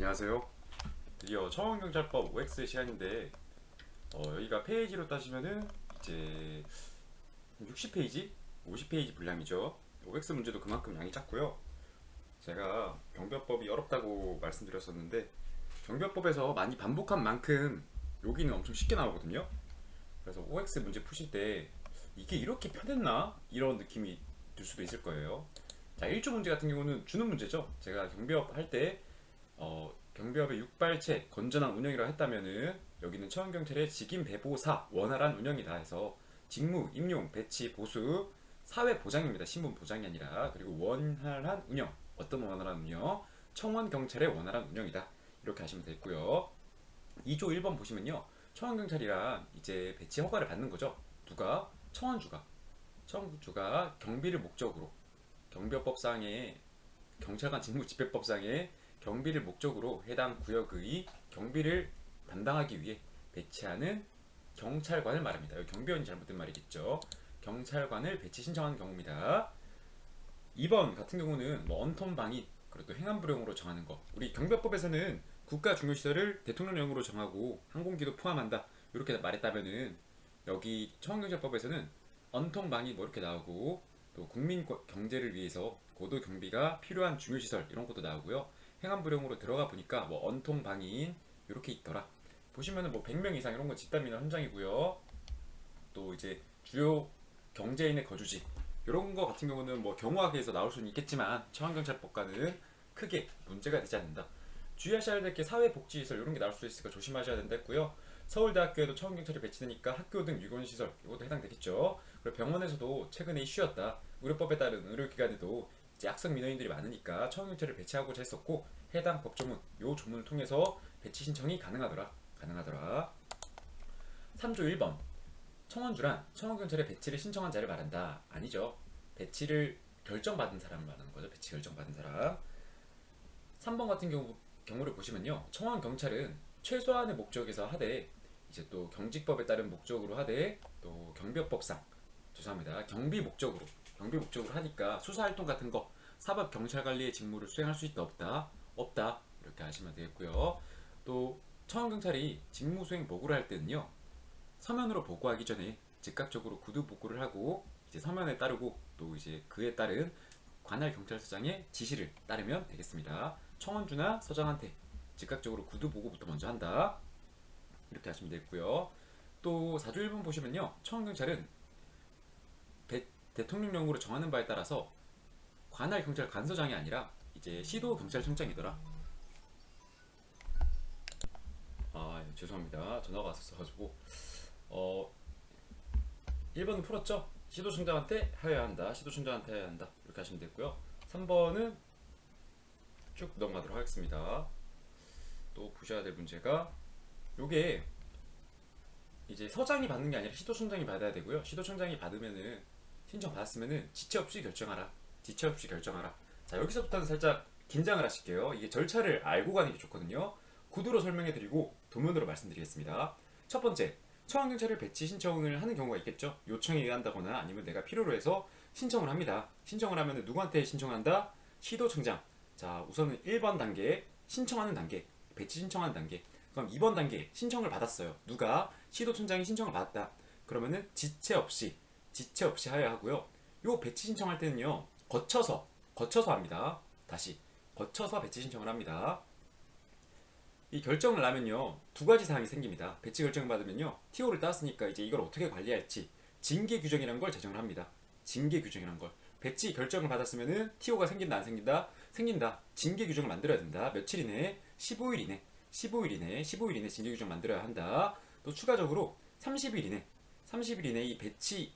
안녕하세요. 드디어 처원경찰법 OX 시간인데 여기가 페이지로 따지면은 이제 60페이지? 50페이지 분량이죠. OX 문제도 그만큼 양이 작고요. 제가 경비법이 어렵다고 말씀드렸었는데 경비법에서 많이 반복한 만큼 여기는 엄청 쉽게 나오거든요. 그래서 OX 문제 푸실 때 이게 이렇게 편했나? 이런 느낌이 들 수도 있을 거예요. 자, 1조 문제 같은 경우는 주는 문제죠. 제가 경비법 할때 경비업의 육발체 건전한 운영이라 했다면은 여기는 처원경찰의 직임 배보사 원활한 운영이다 해서 직무, 임용, 배치, 보수, 사회 보장입니다. 신분 보장이 아니라. 그리고 원활한 운영, 어떤 원활한 운영? 청원경찰의 원활한 운영이다. 이렇게 하시면 되고요. 2조 1번 보시면요. 청원경찰이란 이제 배치 허가를 받는 거죠. 누가? 청원주가. 청원주가 경비를 목적으로 경비법상의 경찰관 직무집행법상의 경비를 목적으로 해당 구역의 경비를 담당하기 위해 배치하는 경찰관을 말합니다. 여기 경비원이 잘못된 말이겠죠. 경찰관을 배치 신청하는 경우입니다. 2번 같은 경우는 뭐 언톤방위 그리고 또 행안부령으로 정하는 거. 우리 경비법에서는 국가 중요시설을 대통령령으로 정하고 항공기도 포함한다. 이렇게 말했다면은 여기 청원경찰법에서는 언통방위 뭐 이렇게 나오고 또 국민 경제를 위해서 고도 경비가 필요한 중요시설 이런 것도 나오고요. 행안부령으로 들어가 보니까 뭐 언통방위인 이렇게 있더라. 보시면은 뭐 100명 이상 이런 거 집단민원 현장이고요. 또 이제 주요 경제인의 거주지 이런 거 같은 경우는 뭐 경호학에서 나올 수는 있겠지만 청원경찰법과는 크게 문제가 되지 않는다. 주의하셔야 될 게 사회복지시설 이런 게 나올 수 있으니까 조심하셔야 된다 했고요. 서울대학교에도 청원경찰이 배치되니까 학교 등 유관시설 이것도 해당되겠죠. 그리고 병원에서도 최근에 이슈였다. 의료법에 따른 의료기관에도 이제 악성 민원인들이 많으니까 청원경찰을 배치하고자 했었고 해당 법조문 요 조문을 통해서 배치 신청이 가능하더라. 3조 1번 청원주란 청원경찰에 배치를 신청한 자를 말한다. 아니죠. 배치를 결정받은 사람을 말하는 거죠. 배치 결정받은 사람. 3번 같은 경우를 보시면요. 청원경찰은 최소한의 목적에서 하되 이제 또 경직법에 따른 목적으로 하되 또 경비법상 죄송합니다. 경비 목적으로 하니까 수사활동 같은 거 사법 경찰관리의 직무를 수행할 수 있다 없다 이렇게 하시면 되겠고요. 또 청원경찰이 직무수행 보고를 할 때는요. 서면으로 보고하기 전에 즉각적으로 구두 보고를 하고 이제 서면에 따르고 또 이제 그에 따른 관할 경찰서장의 지시를 따르면 되겠습니다. 청원주나 서장한테 즉각적으로 구두 보고부터 먼저 한다. 이렇게 하시면 되겠고요. 또 4조 1번 보시면요. 청원경찰은 대통령령으로 정하는 바에 따라서 관할 경찰 관서장이 아니라 이제 시도 경찰청장이더라. 죄송합니다. 전화가 왔었어가지고 1번은 풀었죠? 시도청장한테 하여야 한다. 이렇게 하시면 되고요. 3번은 쭉 넘어가도록 하겠습니다. 또 보셔야 될 문제가 요게 이제 서장이 받는 게 아니라 시도청장이 받아야 되고요. 시도청장이 받으면은 신청 받았으면은 지체 없이 결정하라. 자, 여기서부터는 살짝 긴장을 하실게요. 이게 절차를 알고 가는 게 좋거든요. 구두로 설명해 드리고 도면으로 말씀드리겠습니다. 첫 번째, 청원경찰을 배치 신청을 하는 경우가 있겠죠. 요청에 의한다거나 아니면 내가 필요로 해서 신청을 합니다. 신청을 하면 누구한테 신청한다? 시도청장. 자, 우선은 1번 단계 신청하는 단계, 배치 신청하는 단계. 그럼 2번 단계 신청을 받았어요. 누가? 시도청장이 신청을 받았다. 그러면은 지체 없이 하여하고요. 요 배치 신청할 때는요. 거쳐서 합니다. 다시 거쳐서 배치 신청을 합니다. 이 결정을 하면요. 두 가지 사항이 생깁니다. 배치 결정을 받으면요. TO를 땄으니까 이제 이걸 어떻게 관리할지 징계 규정이라는 걸 제정을 합니다. 징계 규정이라는 걸. 배치 결정을 받았으면은 TO가 생긴다 안 생긴다? 생긴다. 징계 규정을 만들어야 된다. 며칠 이내? 15일 이내 징계 규정 만들어야 한다. 또 추가적으로 30일 이내 이 배치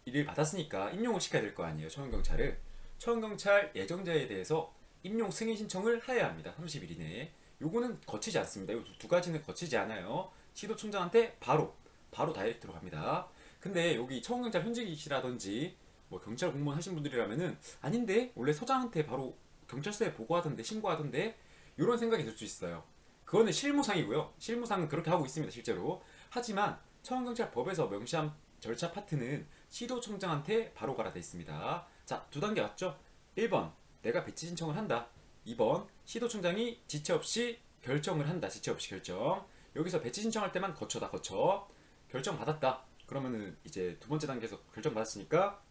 일을 받았으니까 임용을 시켜야 될 거 아니에요. 청원경찰을. 청원경찰 예정자에 대해서 임용 승인 신청을 해야 합니다. 30일 이내에. 요거는 거치지 않습니다. 이 두 가지는 거치지 않아요. 시도청장한테 바로 다이렉트로 갑니다. 근데 여기 청원경찰 현직이시라든지 뭐 경찰 공무원 하신 분들이라면은 아닌데 원래 서장한테 바로 경찰서에 보고하던데 신고하던데 이런 생각이 들 수 있어요. 그거는 실무상이고요. 실무상은 그렇게 하고 있습니다. 실제로. 하지만 청원경찰법에서 명시한 절차 파트는 시도청장한테 바로 가라 돼 있습니다. 자, 두 단계 맞죠? 1번 내가 배치 신청을 한다. 2번 시도청장이 지체 없이 결정을 한다. 지체 없이 결정. 여기서 배치 신청할 때만 거쳐다. 거쳐. 결정 받았다. 그러면은 이제 두 번째 단계에서 결정 받았으니까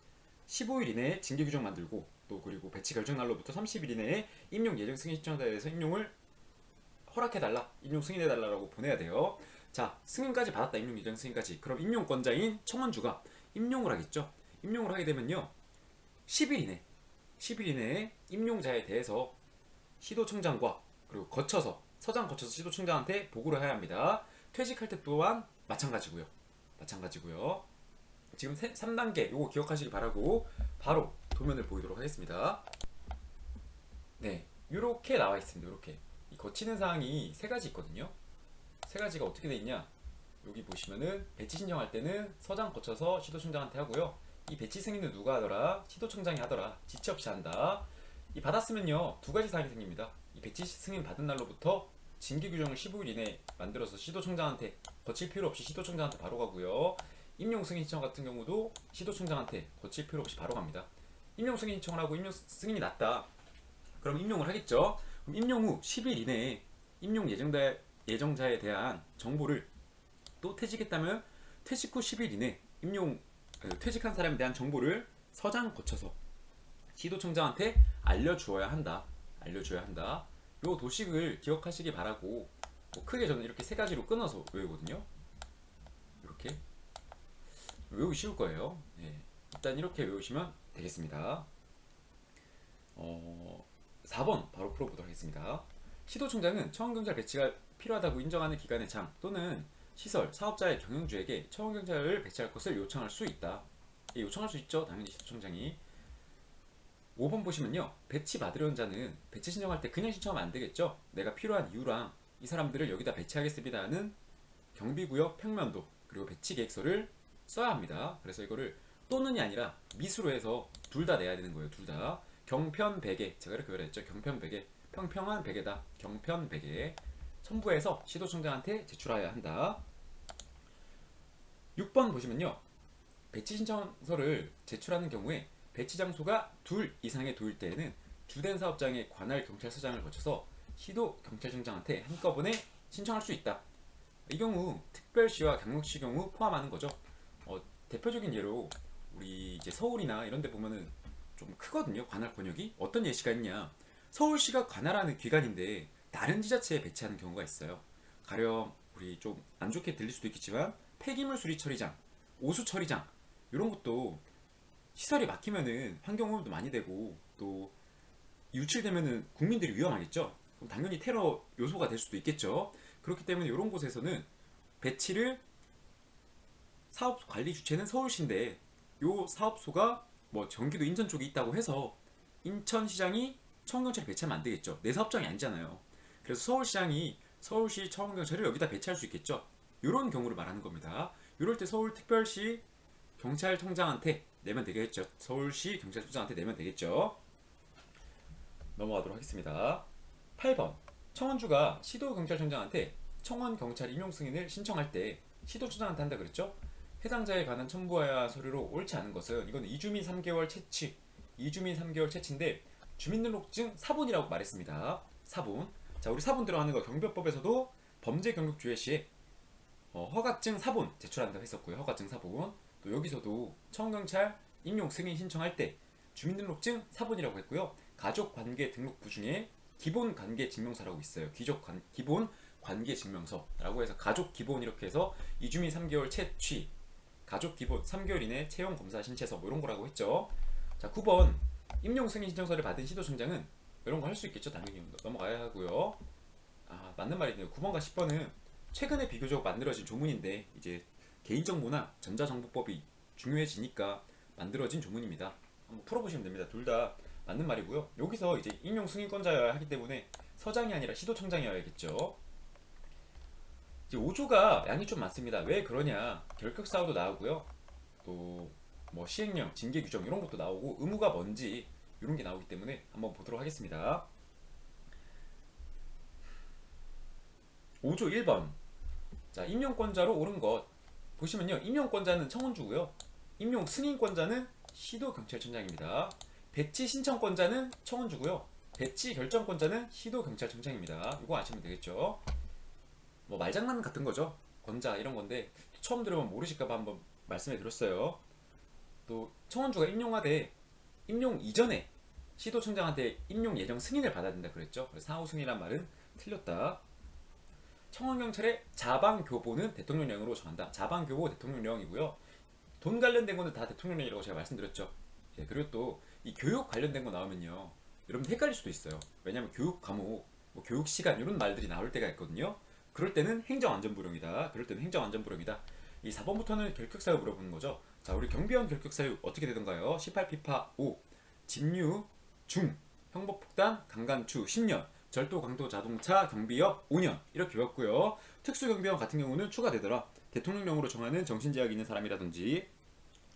15일 이내에 징계 규정 만들고 또 그리고 배치 결정 날로부터 30일 이내에 임용 예정 승인 신청자에 대해서 임용을 허락해달라. 임용 승인해달라고 보내야 돼요. 자, 승인까지 받았다. 임용 예정 승인까지. 그럼 임용권자인 청원주가 임용을 하겠죠. 임용을 하게 되면요. 10일 이내에 임용자에 대해서 시도청장과 그리고 서장 거쳐서 시도청장한테 보고를 해야 합니다. 퇴직할 때 또한 마찬가지고요. 지금 3단계 요거 기억하시기 바라고 바로 도면을 보이도록 하겠습니다. 네, 이렇게 나와 있습니다. 이렇게 이 거치는 사항이 세 가지 있거든요. 세 가지가 어떻게 돼 있냐? 여기 보시면은 배치 신청할 때는 서장 거쳐서 시도청장한테 하고요. 이 배치 승인은 누가 하더라? 시도청장이 하더라. 지체 없이 한다. 이 받았으면요 두 가지 사항이 생깁니다. 이 배치 승인 받은 날로부터 징계 규정을 15일 이내에 만들어서 시도청장한테 거칠 필요 없이 시도청장한테 바로 가고요. 임용 승인 신청 같은 경우도 시도청장한테 거칠 필요 없이 바로 갑니다. 임용 승인 신청을 하고 임용 승인이 났다. 그럼 임용을 하겠죠. 그럼 임용 후 10일 이내에 임용 예정자에 대한 정보를 또 퇴직했다면 퇴직 후 10일 이내 퇴직한 사람에 대한 정보를 서장 거쳐서 시도청장한테 알려주어야 한다. 요 도식을 기억하시기 바라고 크게 저는 이렇게 세 가지로 끊어서 외우거든요. 이렇게 외우기 쉬울 거예요. 네. 일단 이렇게 외우시면 되겠습니다. 4번 바로 풀어보도록 하겠습니다. 시도청장은 청원경찰 배치가 필요하다고 인정하는 기관의 장 또는 시설, 사업자의 경영주에게 청원경찰을 배치할 것을 요청할 수 있다. 예, 요청할 수 있죠. 당연히 시도청장이. 5번 보시면요. 배치 받으려는 자는 배치 신청할 때 그냥 신청하면 안 되겠죠. 내가 필요한 이유랑 이 사람들을 여기다 배치하겠습니다 하는 경비구역 평면도 그리고 배치 계획서를 써야 합니다. 그래서 이거를 또는이 아니라 미수로 해서 둘 다 내야 되는 거예요. 둘 다. 경편배계 제가 이렇게 말했죠. 경편배계 평평한 베개다. 경편배계 첨부해서 시도청장한테 제출해야 한다. 6번 보시면요. 배치 신청서를 제출하는 경우에 배치 장소가 둘 이상의 도일 때에는 주된 사업장의 관할 경찰서장을 거쳐서 시도 경찰청장한테 한꺼번에 신청할 수 있다. 이 경우 특별시와 경력시 경우 포함하는 거죠. 대표적인 예로 우리 이제 서울이나 이런 데 보면은 좀 크거든요. 관할 권역이. 어떤 예시가 있냐. 서울시가 관할하는 기관인데 다른 지자체에 배치하는 경우가 있어요. 가령 우리 좀 안 좋게 들릴 수도 있겠지만 폐기물 수리 처리장, 오수 처리장 이런 것도 시설이 막히면은 환경오염도 많이 되고 또 유출되면은 국민들이 위험하겠죠. 그럼 당연히 테러 요소가 될 수도 있겠죠. 그렇기 때문에 이런 곳에서는 배치를 사업 관리 주체는 서울시인데 요 사업소가 뭐 경기도 인천 쪽에 있다고 해서 인천시장이 청원경찰을 배치하면 안 되겠죠. 내 사업장이 아니잖아요. 그래서 서울시장이 서울시 청원경찰을 여기다 배치할 수 있겠죠. 이런 경우를 말하는 겁니다. 이럴 때 서울특별시 경찰청장한테 내면 되겠죠. 서울시 경찰청장한테 내면 되겠죠. 넘어가도록 하겠습니다. 8번 청원주가 시도경찰청장한테 청원경찰 임용 승인을 신청할 때 시도청장한테 한다 그랬죠. 해당자에 관한 첨부해야 할 서류로 옳지 않은 것은 이건 이주민 3개월 채취인데 주민등록증 사본이라고 말했습니다. 사본. 자, 우리 사본 들어가는 거 경비법에서도 범죄 경력 주의 시에 허가증 사본 제출한다고 했었고요. 허가증 사본. 또 여기서도 청원경찰 임용 승인 신청할 때 주민등록증 사본이라고 했고요. 가족관계 등록부 중에 기본관계증명서라고 있어요. 기본관계증명서라고 해서 가족기본 이렇게 해서 이주민 3개월 채취, 가족기본 3개월 이내 채용검사 신체서 뭐 이런 거라고 했죠. 자, 9번 임용 승인 신청서를 받은 시도청장은 이런 거 할 수 있겠죠. 당연히 넘어가야 하고요. 맞는 말이네요. 9번과 10번은 최근에 비교적 만들어진 조문인데 이제 개인정보나 전자정보법이 중요해지니까 만들어진 조문입니다. 한번 풀어보시면 됩니다. 둘 다 맞는 말이고요. 여기서 이제 임용 승인권자여야 하기 때문에 서장이 아니라 시도청장이어야겠죠. 이제 5조가 양이 좀 많습니다. 왜 그러냐? 결격사유도 나오고요. 또 뭐 시행령, 징계 규정 이런 것도 나오고 의무가 뭔지 이런 게 나오기 때문에 한번 보도록 하겠습니다. 5조 1번. 자, 임용권자로 옳은 것 보시면요. 임용권자는 청원주고요. 임용 승인권자는 시도경찰청장입니다. 배치 신청권자는 청원주고요. 배치 결정권자는 시도경찰청장입니다. 이거 아시면 되겠죠. 뭐 말장난 같은 거죠. 권자 이런 건데 처음 들으면 모르실까봐 한번 말씀해 드렸어요. 또 청원주가 임용하되 임용 이전에 시도청장한테 임용 예정 승인을 받아야 된다 그랬죠. 그래서 사후 승인이란 말은 틀렸다. 청원경찰의 자방교보는 대통령령으로 정한다. 자방교보 대통령령이고요. 돈 관련된 거는 다 대통령령이라고 제가 말씀드렸죠. 예, 그리고 또 이 교육 관련된 거 나오면요, 여러분 헷갈릴 수도 있어요. 왜냐하면 교육 과목, 뭐 교육 시간 이런 말들이 나올 때가 있거든요. 그럴 때는 행정안전부령이다. 그럴 때는 행정안전부령이다. 이 4번부터는 결격사유 물어보는 거죠. 자, 우리 경비원 결격사유 어떻게 되던가요? 18피파 5, 집유 중, 형법폭탄 강간추 10년, 절도 강도 자동차 경비업 5년 이렇게 배웠고요. 특수경비원 같은 경우는 추가되더라. 대통령령으로 정하는 정신제약이 있는 사람이라든지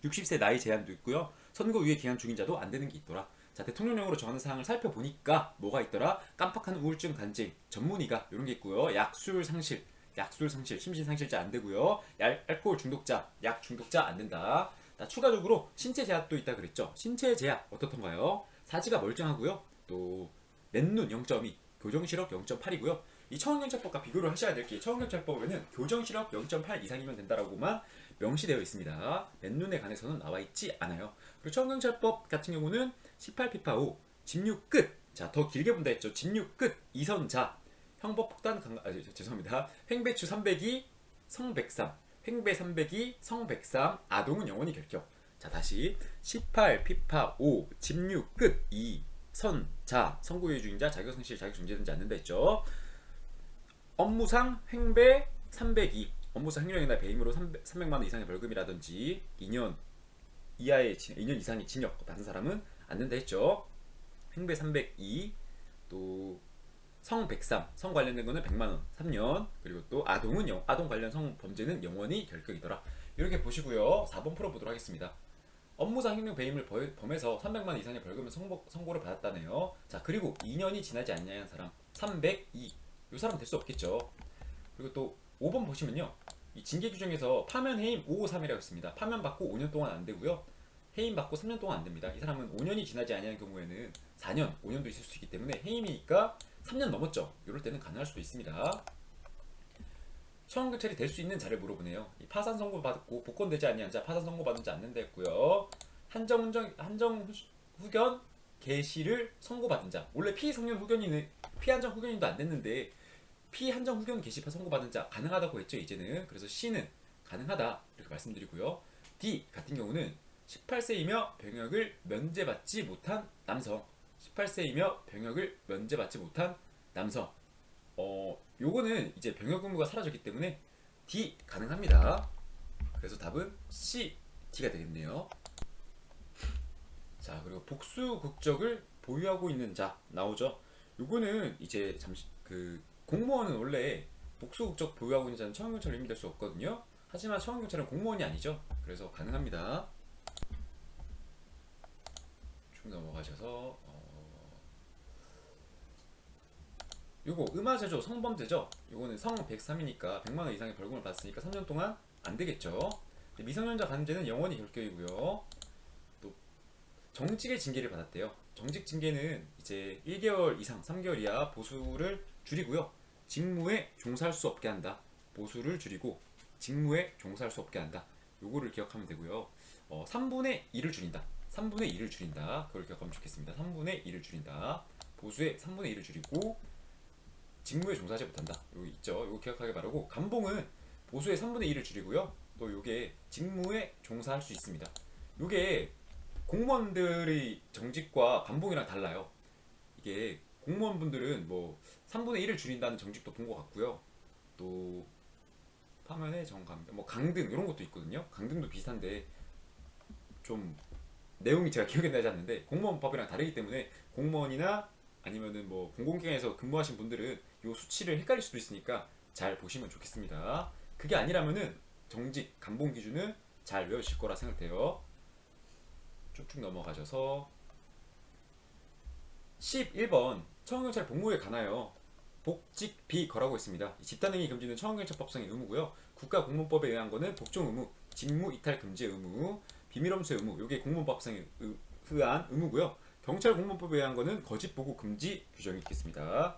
60세 나이 제한도 있고요. 선고유예 기한 중인 자도 안 되는 게 있더라. 자, 대통령령으로 정하는 사항을 살펴보니까 뭐가 있더라? 깜빡한 우울증 간증, 전문의가 이런 게 있고요. 약술 상실, 심신상실자 안 되고요. 알코올 중독자, 약 중독자 안 된다. 추가적으로 신체 제약도 있다 그랬죠. 신체 제약 어떻던가요? 사지가 멀쩡하고요. 또 맨눈 0.2, 교정시력 0.8이고요. 이 청원경찰법과 비교를 하셔야 될 게, 청원경찰법에는 교정시력 0.8 이상이면 된다라고만 명시되어 있습니다. 맨눈에 관해서는 나와 있지 않아요. 그리고 청원경찰법 같은 경우는 18피파 5, 집유 끝. 자, 더 길게 본다 했죠. 집유 끝 이선자, 형법폭탄 죄송합니다. 횡배추 302, 성103, 횡배 302, 성103, 아동은 영원히 결격. 자, 다시 18피파 5, 집유 끝 2, 선자, 선고유예 중인자, 자격상실, 자격정지되지 않는다 했죠. 업무상 횡배 302, 업무상 횡령이나 배임으로 300만 원 이상의 벌금이라든지 2년 이상의 징역 받은 사람은 안 된다 했죠. 횡배 302, 또 성 103, 성 관련된 거는 100만 원 3년, 그리고 또 아동 관련 성 범죄는 영원히 결격이더라. 이렇게 보시고요. 4번 풀어보도록 하겠습니다. 업무상 횡령 배임을 범해서 300만 원 이상의 벌금을 선고를 받았다네요. 자, 그리고 2년이 지나지 않냐는 사람 302, 이 사람 될 수 없겠죠. 그리고 또 5번 보시면요, 이 징계 규정에서 파면 해임 553이라고 있습니다. 파면 받고 5년 동안 안 되고요. 해임 받고 3년 동안 안 됩니다. 이 사람은 5년이 지나지 않냐는 경우에는 4년, 5년도 있을 수 있기 때문에 해임이니까 3년 넘었죠. 이럴 때는 가능할 수도 있습니다. 청원경찰이 될 수 있는 자를 물어보네요. 이 파산 선고 받고 복권되지 아니한 자, 파산 선고 받은 자 안 된다 했고요. 한정 후견 개시를 선고받은 자, 원래 피성년 후견인은 피한정 후견인도 안 됐는데 피한정 후견 개시파 선고받은 자 가능하다고 했죠. 이제는. 그래서 C는 가능하다 이렇게 말씀드리고요. D 같은 경우는 18세이며 병역을 면제받지 못한 남성, 18세이며 병역을 면제받지 못한 남성. 요거는 이제 병역 의무가 사라졌기 때문에 D 가능합니다. 그래서 답은 C, D가 되겠네요. 자, 그리고 복수 국적을 보유하고 있는 자 나오죠. 요거는 이제 잠시 공무원은 원래 복수 국적 보유하고 있는 자는 청원경찰로 임명될 수 없거든요. 하지만 청원경찰은 공무원이 아니죠. 그래서 가능합니다. 쭉 넘어가셔서 요거 음화제조 성범죄죠. 요거는 성 103이니까 100만 원 이상의 벌금을 받았으니까 3년 동안 안 되겠죠. 미성년자 간죄는 영원히 결격이고요. 또 정직의 징계를 받았대요. 정직 징계는 이제 1개월 이상 3개월 이하 보수를 줄이고요. 직무에 종사할 수 없게 한다. 보수를 줄이고 직무에 종사할 수 없게 한다. 요거를 기억하면 되고요. 3분의 1을 줄인다. 3분의 1을 줄인다. 그걸 기억하면 좋겠습니다. 3분의 1을 줄인다. 보수의 3분의 1을 줄이고 직무에 종사하지 못한다. 여기 있죠. 이거 기억하기 바라고. 감봉은 보수의 3분의 1을 줄이고요. 또 요게 직무에 종사할 수 있습니다. 요게 공무원들의 정직과 감봉이랑 달라요. 이게 공무원분들은 뭐 3분의 1을 줄인다는 정직도 본 것 같고요. 또 파면의 정감, 뭐 강등 이런 것도 있거든요. 강등도 비슷한데 좀 내용이 제가 기억이 나지 않는데 공무원법이랑 다르기 때문에 공무원이나 아니면은 뭐 공공기관에서 근무하신 분들은 요 수치를 헷갈릴 수도 있으니까 잘 보시면 좋겠습니다. 그게 아니라면은 정직, 감봉 기준은 잘 외우실 거라 생각돼요. 쭉쭉 넘어가셔서 11번 청원경찰 복무에 관하여 복직 비거라고 있습니다. 집단행위 금지는 청원경찰법상의 의무고요. 국가공무법에 의한 거는 복종 의무, 직무 이탈 금지 의무, 비밀엄수 의무, 요게 공무원법상에 의한 의무고요. 경찰 공무원법에 의한 거는 거짓 보고 금지 규정이 있겠습니다.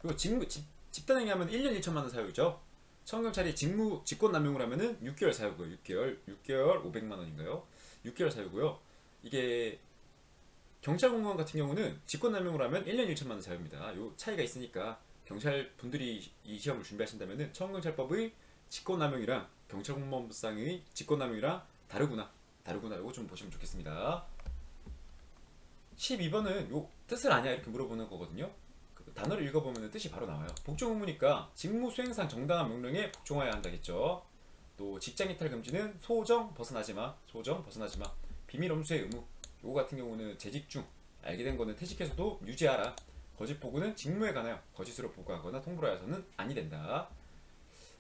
그리고 집단행위 하면 1년 1천만 원 사유죠. 청경찰이 직권남용을 하면은 6개월 사유고요. 6개월 500만 원인가요? 6개월 사유고요. 이게 경찰 공무원 같은 경우는 직권남용을 하면 1년 1천만 원 사유입니다. 요 차이가 있으니까 경찰 분들이 이 시험을 준비하신다면은 청경찰법의 직권남용이랑 경찰 공무원법상의 직권남용이랑 다르구나 이거 좀 보시면 좋겠습니다. 12번은 요 뜻을 아냐 이렇게 물어보는 거거든요. 그 단어를 읽어보면 뜻이 바로 나와요. 복종 의무니까 직무 수행상 정당한 명령에 복종하여야 한다겠죠. 또 직장 이탈 금지는 소정 벗어나지 마. 비밀 엄수의 의무. 요거 같은 경우는 재직 중 알게 된 거는 퇴직해서도 유지하라. 거짓 보고는 직무에 관하여 거짓으로 보고하거나 통보를 하여서는 아니 된다.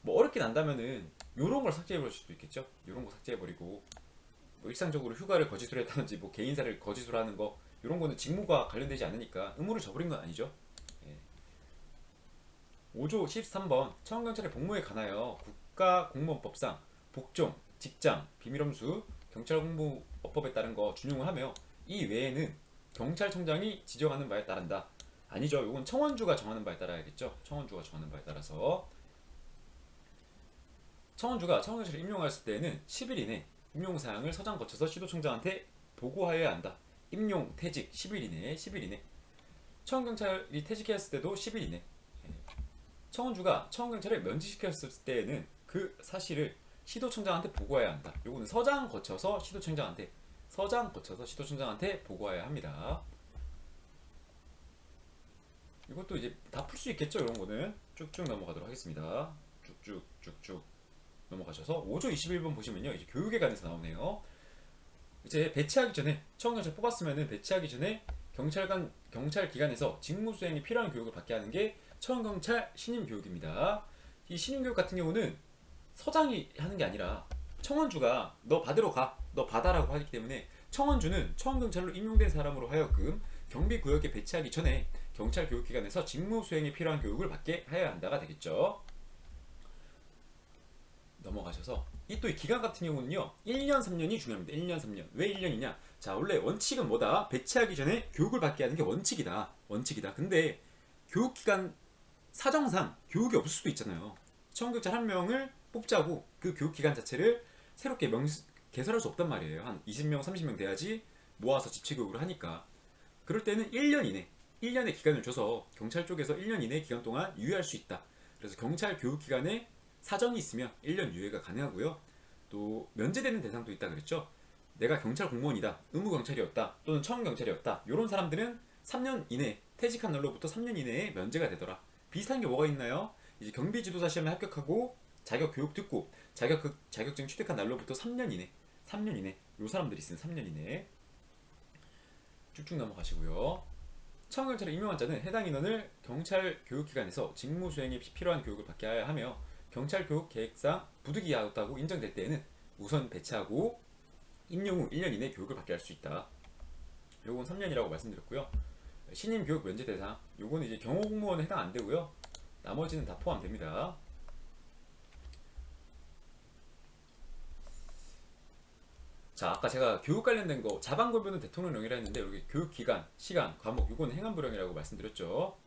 뭐 어렵게 난다면은 요런 걸 삭제해 버릴 수도 있겠죠. 요런 거 삭제해 버리고 뭐 일상적으로 휴가를 거짓으로 했다든지 뭐 개인사를 거짓으로 하는 거 이런 거는 직무가 관련되지 않으니까 의무를 저버린 건 아니죠. 예. 5조 13번 청원경찰의 복무에 관하여 국가공무원법상 복종, 직장, 비밀엄수, 경찰공무업법에 따른 거 준용을 하며 이 외에는 경찰청장이 지정하는 바에 따른다. 아니죠. 이건 청원주가 정하는 바에 따라야겠죠. 청원주가 정하는 바에 따라서 청원주가 청원경찰을 임용했을 때에는 10일 이내 임용사항을 서장 거쳐서 시도청장한테 보고하여야 한다. 임용, 퇴직 10일 이내. 청원경찰이 퇴직했을 때도 10일 이내. 청원주가 청원경찰을 면직시켰을 때에는 그 사실을 시도청장한테 보고해야 한다. 요거는 서장 거쳐서 시도청장한테 보고해야 합니다. 이것도 이제 다 풀 수 있겠죠. 이런 거는 쭉쭉 넘어가도록 하겠습니다. 쭉쭉 넘어가셔서 5조 21번 보시면요. 이제 교육에 관해서 나오네요. 이제 배치하기 전에 청원경찰 뽑았으면은 배치하기 전에 경찰 기관에서 직무 수행이 필요한 교육을 받게 하는 게 청원경찰 신임 교육입니다. 이 신임 교육 같은 경우는 서장이 하는 게 아니라 청원주가 너 받으러 가, 너 받아라고 하기 때문에 청원주는 청원경찰로 임용된 사람으로 하여금 경비구역에 배치하기 전에 경찰 교육기관에서 직무 수행에 필요한 교육을 받게 해야 한다가 되겠죠. 넘어가셔서 이 또 이 기간 같은 경우는요 1년 3년이 중요합니다. 1년 3년. 왜 1년이냐? 자, 원래 원칙은 뭐다? 배치하기 전에 교육을 받게 하는 게 원칙이다. 근데 교육기간 사정상 교육이 없을 수도 있잖아요. 청원경찰 한 명을 뽑자고 그 교육기간 자체를 새롭게 개설할 수 없단 말이에요. 한 20명 30명 돼야지 모아서 집체교육을 하니까. 그럴 때는 1년 이내 1년의 기간을 줘서 경찰 쪽에서 1년 이내 기간 동안 유예할 수 있다. 그래서 경찰 교육기간에 사정이 있으면 1년 유예가 가능하고요. 또 면제되는 대상도 있다 그랬죠. 내가 경찰 공무원이다, 의무경찰이었다, 또는 청원경찰이었다. 이런 사람들은 3년 이내 퇴직한 날로부터 3년 이내에 면제가 되더라. 비슷한 게 뭐가 있나요? 이제 경비지도사 시험에 합격하고 자격 교육 듣고 자격증 취득한 날로부터 3년 이내 요 사람들이 있으면 3년 이내 쭉쭉 넘어가시고요. 청원경찰에 임용한 자는 해당 인원을 경찰 교육기관에서 직무 수행에 필요한 교육을 받게 하여야 하며 경찰 교육 계획상 부득이하다고 인정될 때에는 우선 배치하고 임용 후 1년 이내 교육을 받게 할 수 있다. 요건 3년이라고 말씀드렸고요. 신임 교육 면제 대상 요거는 이제 경호 공무원에 해당 안 되고요. 나머지는 다 포함됩니다. 자, 아까 제가 교육 관련된 거 자방고변은 대통령령이라 했는데 여기 교육기간, 시간, 과목 이건 행안부령이라고 말씀드렸죠.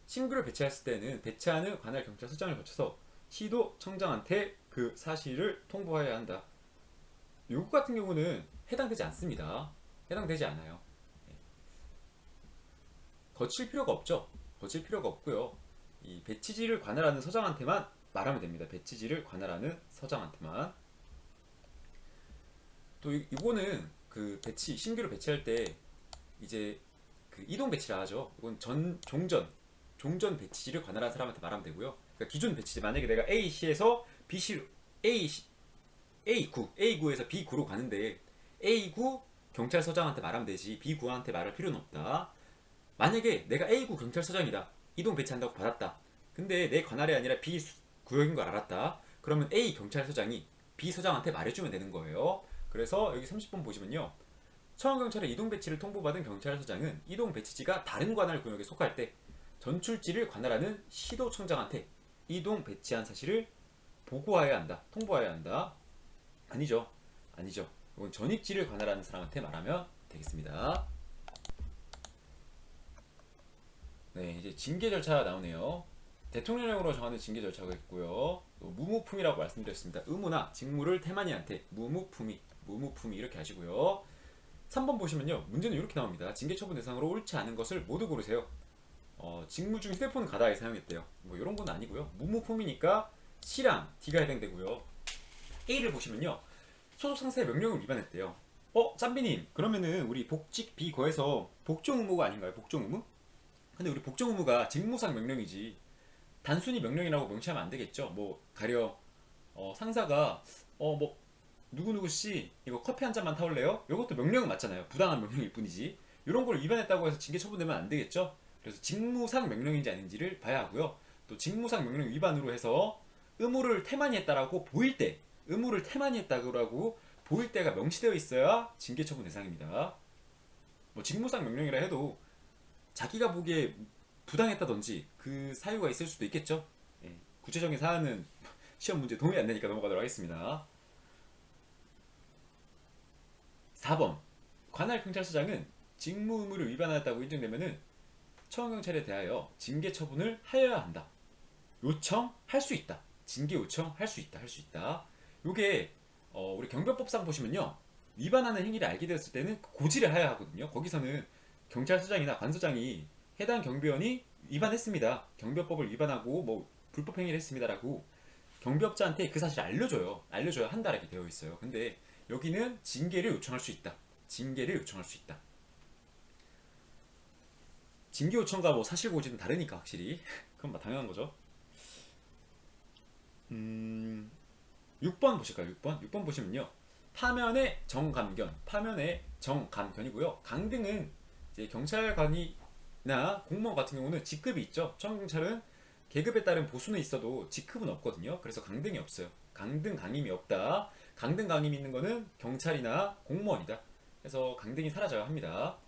신규를 배치했을 때는 배치하는 관할 경찰서장을 거쳐서 시도청장한테 그 사실을 통보해야 한다. 요거 같은 경우는 해당되지 않습니다. 해당되지 않아요. 거칠 필요가 없죠. 거칠 필요가 없고요. 이 배치지를 관할하는 서장한테만 말하면 됩니다. 배치지를 관할하는 서장한테만. 또 이거는 그 신규를 배치할 때 이제 그 이동 배치를 하죠. 이건 종전 배치지를 관할하는 사람한테 말하면 되고요. 그러니까 기존 배치지 만약에 내가 A시에서 B시로 A구에서 B구로 가는데 A구 경찰서장한테 말하면 되지 B구한테 말할 필요는 없다. 만약에 내가 A구 경찰서장이다. 이동 배치한다고 받았다. 근데 내 관할이 아니라 B구역인 걸 알았다. 그러면 A 경찰서장이 B서장한테 말해주면 되는 거예요. 그래서 여기 30번 보시면요. 청원경찰의 이동 배치를 통보받은 경찰서장은 이동 배치지가 다른 관할 구역에 속할 때 전출지를 관할하는 시도청장한테 이동 배치한 사실을 보고해야 한다. 통보해야 한다. 아니죠. 아니죠. 이건 전입지를 관할하는 사람한테 말하면 되겠습니다. 네, 이제 징계 절차가 나오네요. 대통령령으로 정하는 징계 절차가 있고요. 또 무무품이라고 말씀드렸습니다. 의무나 직무를 태만이한테 무무품이 이렇게 하시고요. 3번 보시면요. 문제는 이렇게 나옵니다. 징계 처분 대상으로 옳지 않은 것을 모두 고르세요. 직무 중 휴대폰 가다하게 사용했대요. 뭐 이런 건 아니고요. 무무품이니까 C랑 D가 해당되고요. A를 보시면요. 소속 상사의 명령을 위반했대요. 짬비님, 그러면은 우리 복직 비거에서 복종 의무가 아닌가요? 복종 의무? 근데 우리 복종 의무가 직무상 명령이지 단순히 명령이라고 명시하면 안 되겠죠. 뭐 가령 상사가 뭐 누구누구 씨 이거 커피 한 잔만 타올래요? 이것도 명령은 맞잖아요. 부당한 명령일 뿐이지. 이런 걸 위반했다고 해서 징계 처분되면 안 되겠죠. 그래서 직무상 명령인지 아닌지를 봐야 하고요. 또 직무상 명령 위반으로 해서 의무를 태만히 했다라고 보일 때, 의무를 태만히 했다고 보일 때가 명시되어 있어야 징계 처분 대상입니다. 뭐 직무상 명령이라 해도 자기가 보기에 부당했다든지 그 사유가 있을 수도 있겠죠. 예, 구체적인 사안은 시험 문제 도움이 안 되니까 넘어가도록 하겠습니다. 4번 관할 경찰서장은 직무 의무를 위반하였다고 인정되면은 처원경찰에 대하여 징계 처분을 하여야 한다. 요청할 수 있다. 징계 요청할 수 있다. 할 수 있다. 요게 우리 경별법상 보시면요. 위반하는 행위를 알게 되었을 때는 고지를 하여야 하거든요. 거기서는 경찰서장이나 관서장이 해당 경비원이 위반했습니다. 경별법을 위반하고 뭐 불법 행위를 했습니다라고 경비업자한테 그 사실을 알려줘요. 알려줘야 한다라고 되어 있어요. 근데 여기는 징계를 요청할 수 있다. 징계를 요청할 수 있다. 징계 요청과 뭐 사실 고지는 다르니까 확실히 그건 뭐 당연한 거죠. 6번 보실까요? 6번 보시면요. 파면의 정감견이고요. 강등은 이제 경찰관이나 공무원 같은 경우는 직급이 있죠. 청경찰은 계급에 따른 보수는 있어도 직급은 없거든요. 그래서 강등이 없어요. 강등 강임이 없다. 강등 강임이 있는 거는 경찰이나 공무원이다. 그래서 강등이 사라져야 합니다.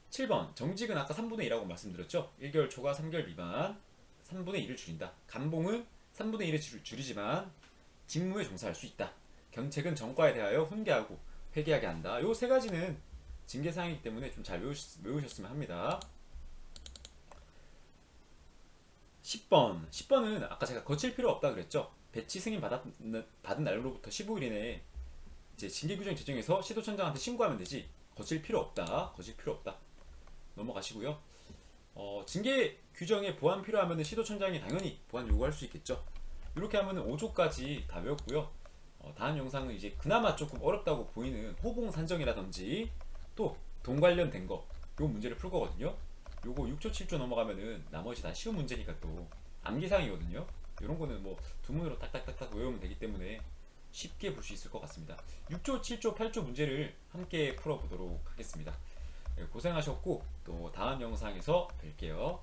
7번 정직은 아까 3분의 1이라고 말씀드렸죠. 1개월 초과 3개월 미만 3분의 1을 줄인다. 감봉은 3분의 1을 줄이지만 직무에 종사할 수 있다. 견책은 정과에 대하여 훈계하고 회개하게 한다. 요 세 가지는 징계사항이기 때문에 좀 잘 외우셨으면 합니다. 10번은 아까 제가 거칠 필요 없다 그랬죠. 배치 승인 받은 날로부터 15일 이내에 이제 징계 규정 제정해서 시도청장한테 신고하면 되지. 거칠 필요 없다. 넘어가시고요. 징계 규정에 보완 필요하면 시도청장이 당연히 보완 요구할 수 있겠죠. 이렇게 하면 5조까지 다 외웠고요. 다음 영상은 이제 그나마 조금 어렵다고 보이는 호봉 산정이라든지 또 돈 관련된 거, 요 문제를 풀 거거든요. 요거 6조 7조 넘어가면은 나머지 다 쉬운 문제니까 또 암기사항이거든요. 이런 거는 뭐 두문으로 딱딱딱딱 외우면 되기 때문에 쉽게 볼 수 있을 것 같습니다. 6조, 7조, 8조 문제를 함께 풀어보도록 하겠습니다. 고생하셨고 또 다음 영상에서 뵐게요.